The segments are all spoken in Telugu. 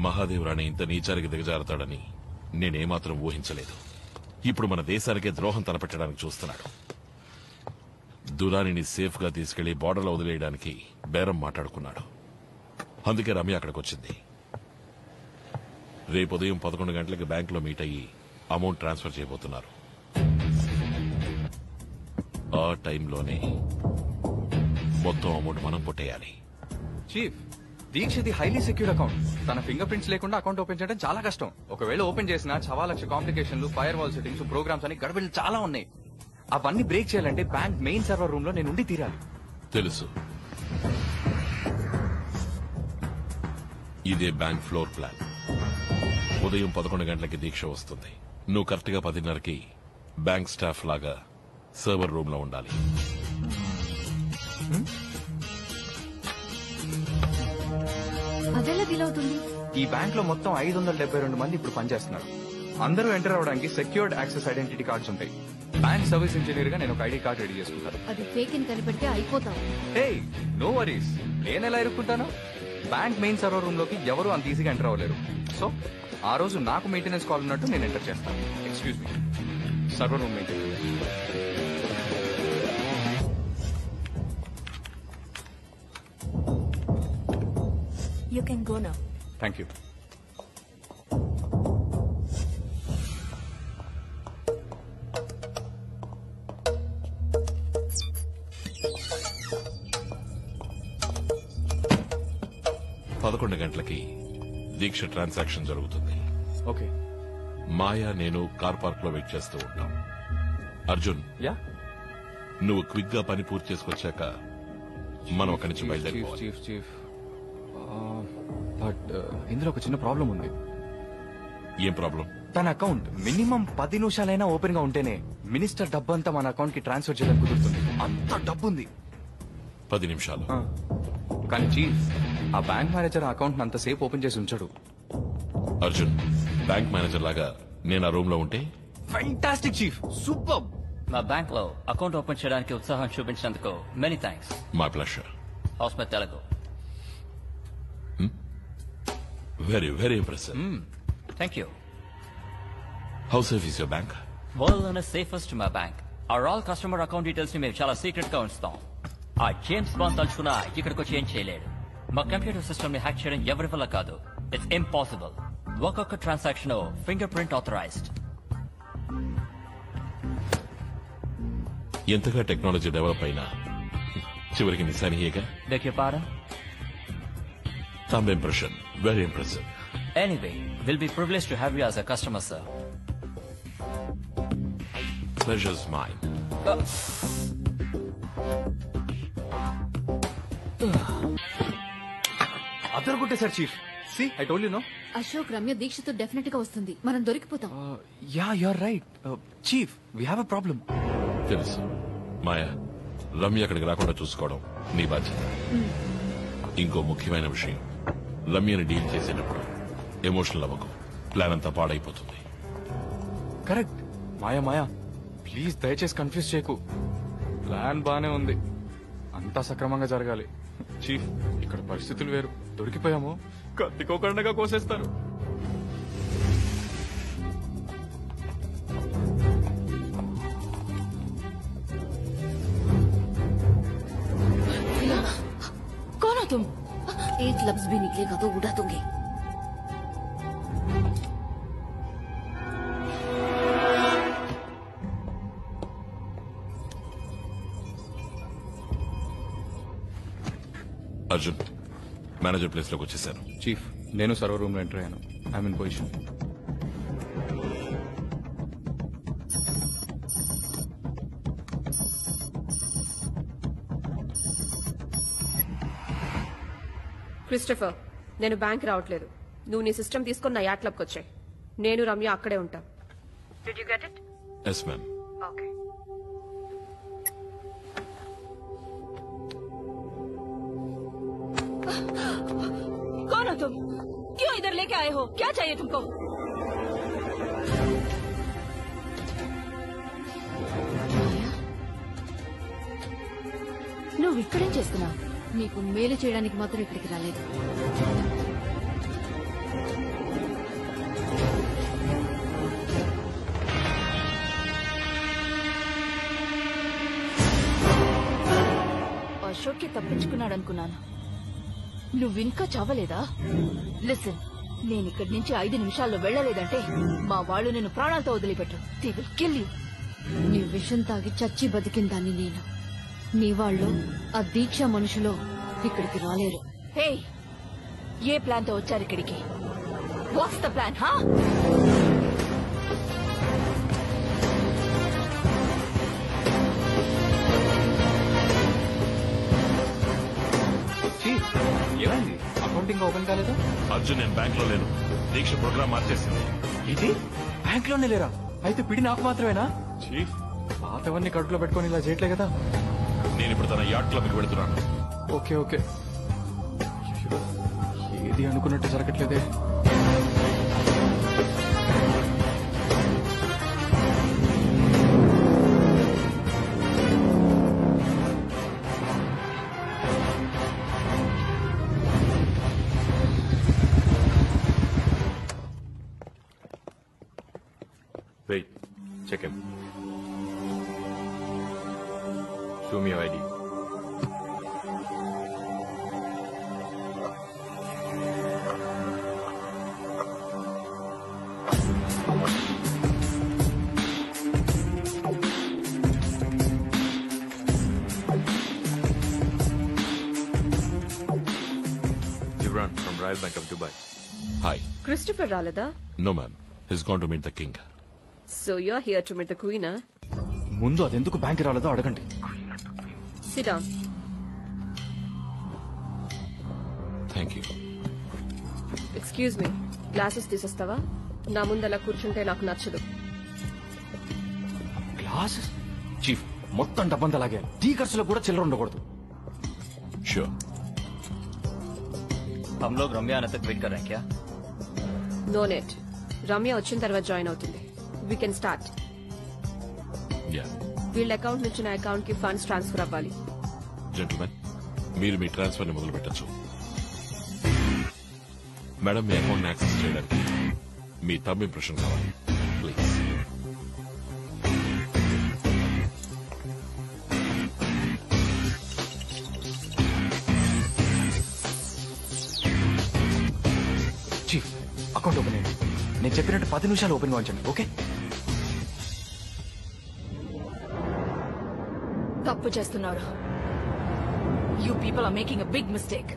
మహాదేవరాణి ఇంత నీచానికి దిగజారుతాడని నేనేమాత్రం ఊహించలేదు. ఇప్పుడు మన దేశానికే ద్రోహం తలపెట్టడానికి చూస్తున్నాడు. దురానిని సేఫ్ గా తీసుకెళ్లి బార్డర్లో వదిలేయడానికి బేరం మాట్లాడుకున్నాడు. అందుకే రమ్య అక్కడికి వచ్చింది. రేపు ఉదయం 11 గంటలకి బ్యాంకులో మీట్ అయ్యి అమౌంట్ ట్రాన్స్ఫర్ చేయబోతున్నారు. ఆ టైంలోనే మొత్తం అమౌంట్ మనం కొట్టేయాలి. చీఫ్, దీక్షది హైలీ సెక్యూర్డ్ అకౌంట్. తన ఫింగర్ ప్రింట్స్ లేకుండా అకౌంట్ ఓపెన్ చేయడం చాలా కష్టం. ఒకవేళ ఓపెన్ చేసినా 1,00,000 కాంప్లికేషన్లు, ఫైర్ వాల్ సెట్టింగ్స్, ప్రోగ్రామ్స్ అని గడబిడలు చాలా ఉన్నాయి. అవన్నీ బ్రేక్ చేయాలంటే బ్యాంక్ మెయిన్ సర్వర్ రూమ్ లో నేను ఉండి తీరాలి. తెలుసు, ఇదే బ్యాంక్ ఫ్లోర్ ప్లాన్. ఉదయం 11 గంటలకి దీక్ష వస్తుంది. నువ్వు కరెక్ట్ గా 10:30కి బ్యాంక్ స్టాఫ్ లాగా సర్వర్ రూమ్ లో ఉండాలి. అదెలా వీలవుతుంది? ఈ బ్యాంక్ లో మొత్తం 572 మంది ఇప్పుడు పనిచేస్తున్నారు. అందరూ ఎంటర్ అవడానికి సెక్యూర్డ్ యాక్సెస్ ఐడెంటిటీ కార్డ్స్ ఉంటాయి. బ్యాంక్ సర్వీస్ ఇంజనీర్ గా నేను ఒక ఐడి కార్డ్ రెడీ చేసుకుంటాను. అది ఫేక్ అని కనిపెడితే అయిపోతావు. హే, నో వరీస్. నేను ఎలా ఇరుక్కుంటాను? బ్యాంక్ మెయిన్ సర్వర్ రూమ్ లోకి ఎవరు అంత ఈజీగా ఎంటర్ అవ్వలేరు. సో ఆ రోజు నాకు మెయింటెనెన్స్ కాల్ ఉన్నట్టు నేను ఎంటర్ చేస్తాను. Excuse me, server room maintenance. You can go now. Thank you. పదకొండు గంటలకి దీక్ష ట్రాన్సాక్షన్ జరుగుతుంది. ఓకే. మాయా, నేను కార్ పార్క్ లో వెయిట్ చేస్తూ ఉంటాం. అర్జున్, యా, నువ్వు క్విక్ గా పని పూర్తి చేసుకొచ్చాక మనం అక్కడి నుంచి బయలుదేరిపోవాలి. చీఫ్ చీఫ్ బట్ ఇందులో ఒక చిన్న ప్రాబ్లం ఉంది. ఏం ప్రాబ్లం? తన అకౌంట్ మినిమం 10 నిమిషాలైనా ఓపెన్ గా ఉంటేనే మినిస్టర్ డబ్బు అంతా మన అకౌంట్ కి ట్రాన్స్ఫర్ చేయడానికి కుదురుతుంది. అంత డబ్బు ఉంది. 10 నిమిషాలు. కానీ చీఫ్, ఆ బ్యాంక్ మేనేజర్ అకౌంట్ అంతసేపు ఓపెన్ చేసి ఉంచాడు. అర్జున్, బ్యాంక్ మేనేజర్ లాగా నేను ఆ రూమ్ లో ఉంటే ఫ్యాంటాస్టిక్ చీఫ్, సూపర్. మా బ్యాంక్ లో అకౌంట్ ఓపెన్ చేయడానికి ఉత్సాహం చూపించినందుకు many thanks. My pleasure. How's my Telugu. Very very impressive. Thank you. How safe is your bank? World లోనే సేఫెస్ట్ మా bank. Are all customer account details ని మేము చాలా సీక్రెట్ గా ఉంచుతాం. ఆ జేమ్స్ బాండ్ తలుచుకున్నా ఇక్కడికి వచ్చి ఏం చేయలేడు. మా కంప్యూటర్ సిస్టమ్ ని హ్యాక్ చేయడం ఎవరి వల్ల కాదు. It's impossible. ఒక్కొక్క ట్రాన్సాక్షన్ ఫింగర్ ప్రింట్ ఆథరైజ్డ్. ఎంతగా టెక్నాలజీ డెవలప్ అయినా చివరికి నిశానియేగా. Beg your pardon? Thumb impression. Very impressive. Anyway, we'll be privileged to have you as a customer, sir. Pleasure's mine. అదర్ కొట్టేశారు chief. See, I told you no. Ashok, Ramya దీక్షతో డెఫినెట్ గా వస్తుంది. మనం దొరికిపోతాం. Yeah, you're right chief. We have a problem. తెలుసు మాయా, రమ్య అక్కడికి రాకుండా చూసుకోవడం నీ బాధ్యత. ఇంకో ముఖ్యమైన విషయం, రమ్యని డీల్ చేసేటప్పుడు ఎమోషనల్ అవ్వకు. ప్లాన్ అంతా పాడైపోతుంది. కరెక్ట్. మాయా మాయా, ప్లీజ్ దయచేసి కన్ఫ్యూజ్ చేయకు. ప్లాన్ బానే ఉంది, అంతా సక్రమంగా జరగాలి. చీఫ్, ఇక్కడ పరిస్థితులు వేరు. దొరికిపోయాము, కత్తికోకండగా కోసేస్తారు. कौन हो तुम? एक लफ्ज भी निकलेगा तो उड़ा दूंगी. అర్జున్, మేనేజర్ ప్లేస్ లోకి వచ్చేసాను. చీఫ్, నేను సర్వర్ రూమ్ లో ఎంటర్ అయ్యాను. I'm in position. క్రిస్టఫర్, నేను బ్యాంక్ రావట్లేదు. నువ్వు నీ సిస్టమ్ తీసుకుని నా యాట్ క్లబ్కి వచ్చాయి. నేను రమ్య అక్కడే ఉంటాం. Did you get it? Yes ma'am. Okay. कौन हो तुम? क्यों इधर लेके आए हो? क्या चाहिए तुमको? నువ్వు ఇక్కడేం చేస్తున్నావు? నీకు మేలు చేయడానికి మాత్రం ఇక్కడికి రాలేదు. అశోక్ తప్పించుకున్నాడు అనుకున్నాను. నువ్వింకా చావలేదా? లిసన్, నేను ఇక్కడి నుంచి 5 నిమిషాల్లో వెళ్ళలేదంటే మా వాళ్ళు నేను ప్రాణాలతో వదిలిపెట్టు. They will kill you. నీ విషం తాగి చచ్చి బతికిందాన్ని నేను. నీ వాళ్ళు ఆ దీక్ష మనుషులో ఇక్కడికి రాలేరు. హే, ఏ ప్లాన్ తో వచ్చారు ఇక్కడికి? What's the plan? హా, చీఫ్, ఏమైంది? అకౌంటింగ్ ఓపెన్ కాలేదా? అర్జున్, నేను బ్యాంక్ లో లేను. దీక్ష ప్రోగ్రామ్ మార్చేసింది. ఇది బ్యాంక్ లోనే లేరా? అయితే పిడి నాకు మాత్రమేనా? చీఫ్, పాతవన్నీ కడుపులో పెట్టుకొని ఇలా చేయట్లే కదా. నేను ఇప్పుడు తన యార్డ్ క్లబ్కి వెళుతున్నాను. Okay okay. ఏది అనుకున్నట్టు జరగట్లేదే. Wait, check in. Show me ID. Gibran from Royal Bank of Dubai. Hi. Christopher రాలేదా? No, ma'am. He's gone to meet the king. So you are here to meet the queen. ముందు అదెందుకు బ్యాంక్ రాలేదో అడగండి. Sit down. Thank you. Excuse me, glasses తీసేస్తావా? నా ముందు అలా కూర్చుంటే నాకు నచ్చదు. గ్లాసెస్? చీఫ్, మొత్తం డబ్బంతా లాగే. టీ ఖర్చులో కూడా చిల్లర ఉండకూడదు. Sure. हम लोग रम्या आने तक वेट कर रहे हैं क्या? No net. రమ్య వచ్చిన తర్వాత జాయిన్ అవుతుంది. We can start. Yeah. వీళ్ళ అకౌంట్ నుంచి నా అకౌంట్ కి ఫండ్స్ ట్రాన్స్ఫర్ అవ్వాలి. Gentlemen, మీరు మీ ట్రాన్స్ఫర్ ని మొదలు పెట్టచ్చు. మేడం, మీ అకౌంట్ ని యాక్సెస్ చేయడానికి మీ థంబ్ ఇంప్రెషన్ కావాలి. ప్లీజ్. చీఫ్, అకౌంట్ ఓపెన్ అయ్యింది. నేను చెప్పినట్టు 10 నిమిషాలు ఓపెన్ గా ఉంచండి. ఓకే? తప్పు చేస్తున్నారు. You people are making a big mistake.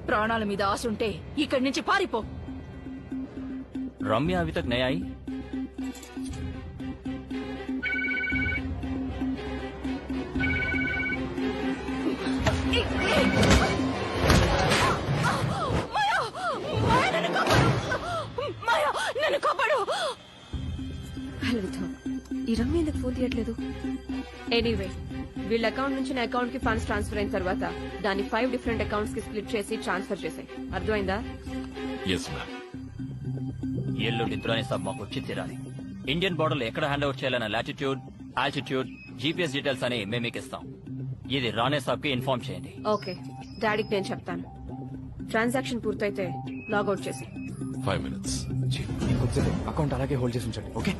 ప్రాణాల మీద ఆశ ఉంటే ఇక్కడి నుంచి పారిపో. रम्या अभी तक नहीं आई. మాయా, నన్ను కాపాడు. హలో, ఈ రమ్య ఎందుకు ఫోన్ తీయట్లేదు? ఎనీవే, వీళ్ళ అకౌంట్ నుంచి నా అకౌంట్ కి ఫండ్స్ ట్రాన్స్ఫర్ అయిన తర్వాత దాన్ని 5 డిఫరెంట్ అకౌంట్స్ కి స్ప్లిట్ చేసి ట్రాన్స్ఫర్ చేసాయి. అర్థమైందా? Yes ma'am. ఎల్లు నిద్రని సబ్ మాకు వచ్చి తీరాలి. ఇండియన్ బోర్డర్ లో ఎక్కడ హ్యాండ్ ఓవర్ చేయాలన్న లాటిట్యూడ్, ఆల్టిట్యూడ్, జీపీఎస్ డీటెయిల్స్ అని మేము మీకు ఇస్తాం. ఇది రాణే సాబ్ కి ఇన్ఫార్మ్ చేయండి. ఓకే, డాడీకి నేను చెప్తాను. ట్రాన్సాక్షన్ పూర్తయితే లాగౌట్ చేసి. 5 minutes. చీఫ్, ఇంకొద్దిసేపు అకౌంట్ అలాగే హోల్డ్ చేసి ఉంచండి. ఓకే?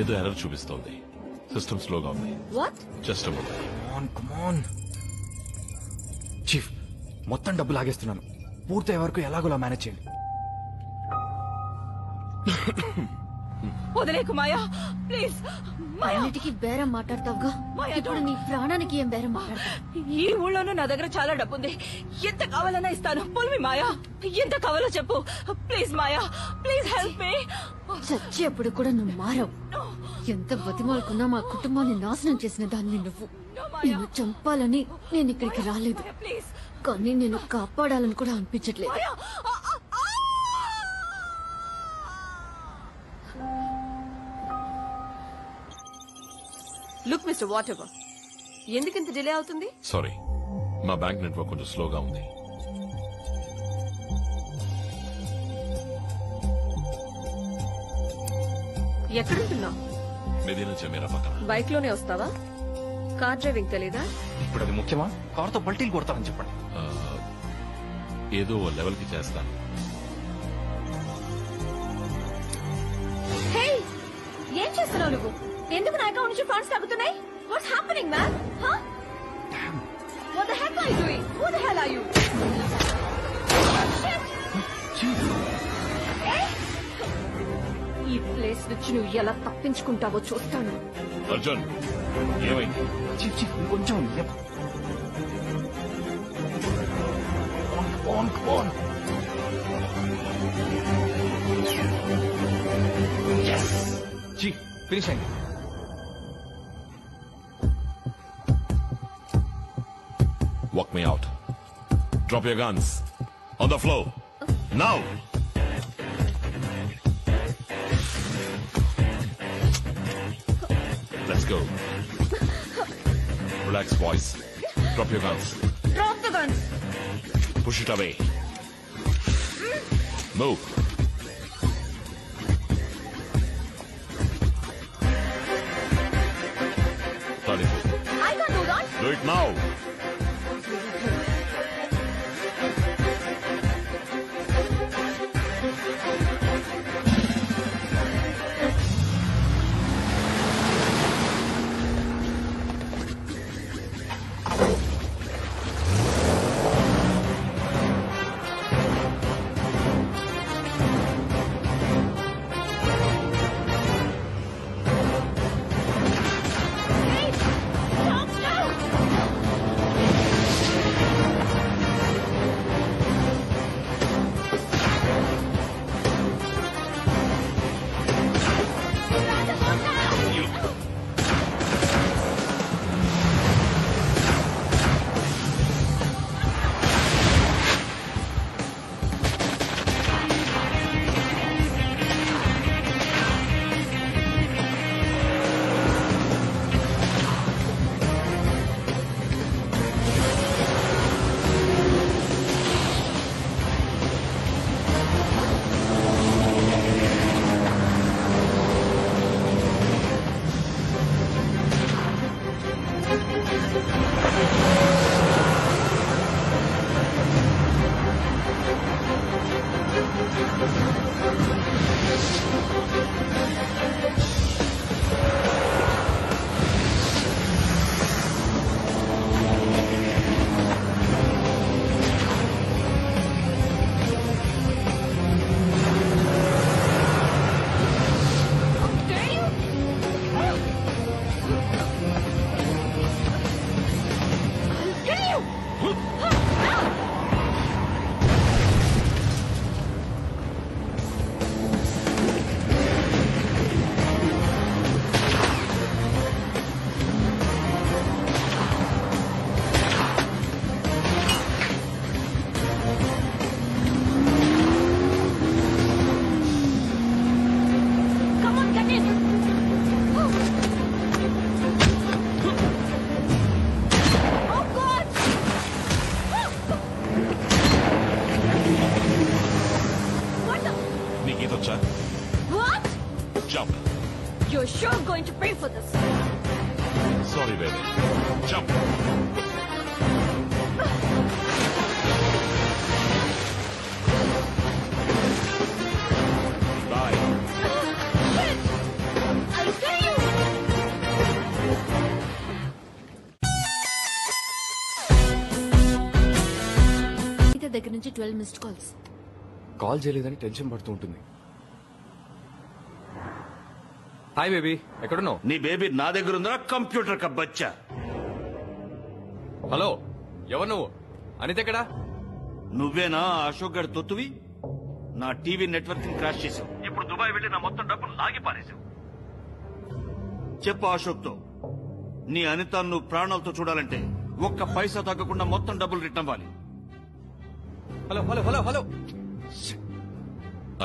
ఏదో ఎర్రర్ చూపిస్తోంది. సిస్టమ్ స్లోగా ఉంది. వాట్? Just come on. చీఫ్, మొత్తం డబ్బు లాగేస్తున్నాను. పూర్తయ్యే వరకు ఎలాగోలా మేనేజ్ చేయండి. వదిలేకు మాయా, ప్లీజ్. మాయా, అన్నిటికీ బేరం మాట్లాడతావుగా, మాయా, ఇప్పుడు నీ ప్రాణానికి ఏం బేరం మాట్లాడతావు? ఈ ఊళ్ళోనూ నా దగ్గర చాలా డబ్బు ఉంది. ఎంత కావాలన్నా ఇస్తాను. పుల్మి మాయా, ఎంత కావాలో చెప్పు. Please Maya, please help me. చచ్చేప్పుడు కూడా నువ్వు మారవు. ఎంత బతిమాలకున్నా మా కుటుంబాన్ని నాశనం చేసిన దాన్ని నువ్వు. నిన్ను చంపాలని నేను ఇక్కడికి రాలేదు, ప్లీజ్ కానీ నేను కాపాడాలని కూడా అనిపించట్లేదు. మాయా. లుక్ మిస్టర్ వాట్ ఎవర్, ఎందుకింత డిలే అవుతుంది? సారీ, మా బ్యాంక్ నెట్వర్క్ కొంచెం స్లోగా ఉంది. ఎక్కడుంటున్నావు? మెదీనా జమీరా పక్కన. బైక్ లోనే వస్తావా? కార్ డ్రైవింగ్ తెలీదా? ఇప్పుడు అది ముఖ్యమా? కారుతో పల్టీలు కొడతానని చెప్పండి. ఏదో ఓ లెవెల్కి చేస్తాను. హే ఏం చేస్తున్నావు నువ్వు? ఎందుకు నా అకౌంట్ నుంచి ఫండ్స్ తగ్గుతున్నాయి? What's happening man? What the heck are you doing? Who the hell are you? ఈ ప్లేస్ నుంచి నువ్వు ఎలా తప్పించుకుంటావో చూస్తాను. అర్జున్ ఏమైంది? కొంచెం ఫినిష్ అయింది. Walk me out. Drop your guns. On the floor. Now! Let's go. Relax, boys. Drop your guns. Drop the guns. Push it away. Move. Sorry. I can't do that. Do it now. Stop now. You're sure going to pay for this. Sorry, baby. Jump. Bye. Shit! I'll kill you! దగ్గర నుంచి 12 మిస్డ్ కాల్స్. కాల్ చేయలేదని టెన్షన్ పడుతూ ఉంటుంది. హాయ్ బేబీ, ఎక్కడున్నావు? నీ బేబీ నా దగ్గర ఉందా కంప్యూటర్ కా బచ్చా? హలో, ఎవరు నువ్వు? అనిత ఎక్కడా? నువ్వేనా అశోక్ గారి తొత్తువి? నా టీవీ నెట్వర్క్ క్రాష్ చేసావు. ఇప్పుడు దుబాయ్ వెళ్లి నా మొత్తం డబ్బులు లాగి పారేసావు. చెప్పు అశోక్ తో, నీ అనిత నువ్వు ప్రాణాలతో చూడాలంటే ఒక్క పైసా తగ్గకుండా మొత్తం డబ్బులు రిటర్న్ అవ్వాలి. Hello hello hello hello.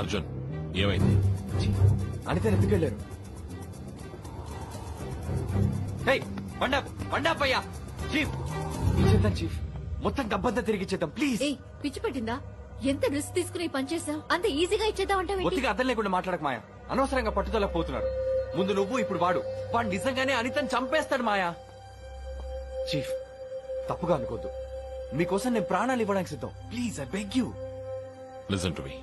Arjun, ఏమైంది? అనిత ఎందుకు వెళ్ళారు? పండాపయ్యా చీఫ్, ఇచ్చేద్దాం చీఫ్, మొత్తం డబ్బంతా తిరిగి ఇచ్చేద్దాం ప్లీజ్. ఏయ్, పిచ్చి పట్టిందా? ఎంత రిస్క్ తీసుకుని పని చేసావు? అంత ఈజీగా ఇచ్చేద్దాం ఒత్తిగా అర్థం లేకుండా మాట్లాడక మాయా. అనవసరంగా పట్టుదల పోతున్నారు. ముందు నువ్వు, ఇప్పుడు వాడు నిజంగానే అనితని చంపేస్తాడు మాయా. చీఫ్, తప్పుగా అనుకోద్దు. మీకోసం నేను ప్రాణాలు ఇవ్వడానికి సిద్ధం. Please I beg you. Listen to me.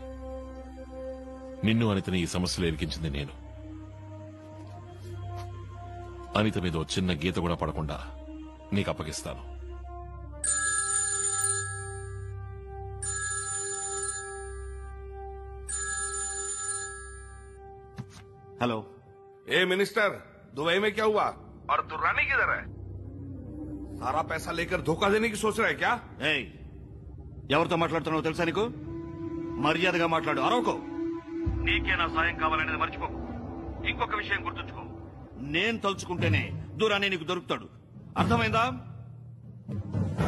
నిన్ను అనితని ఈ సమస్యలో ఇరికించింది నేను. అనిత మీద ఓ చిన్న గీత కూడా పడకుండా నీకు అప్పగిస్తాను. హలో. ए मिनिस्टर, दुबई में क्या हुआ और दुर्रानी किधर है? सारा पैसा लेकर धोखा देने की सोच रहा है क्या? ఏయ్, ఎవరితో మాట్లాడుతున్నావు తెలుసా నీకు? మర్యాదగా మాట్లాడు, అరవకో. నీకే నా సాయం కావాలనేది మర్చిపోకు. ఇంకొక విషయం గుర్తుంచుకో, నేను తలుచుకుంటేనే దూరాన్ని నీకు దొరుకుతాడు. అర్థమైందా?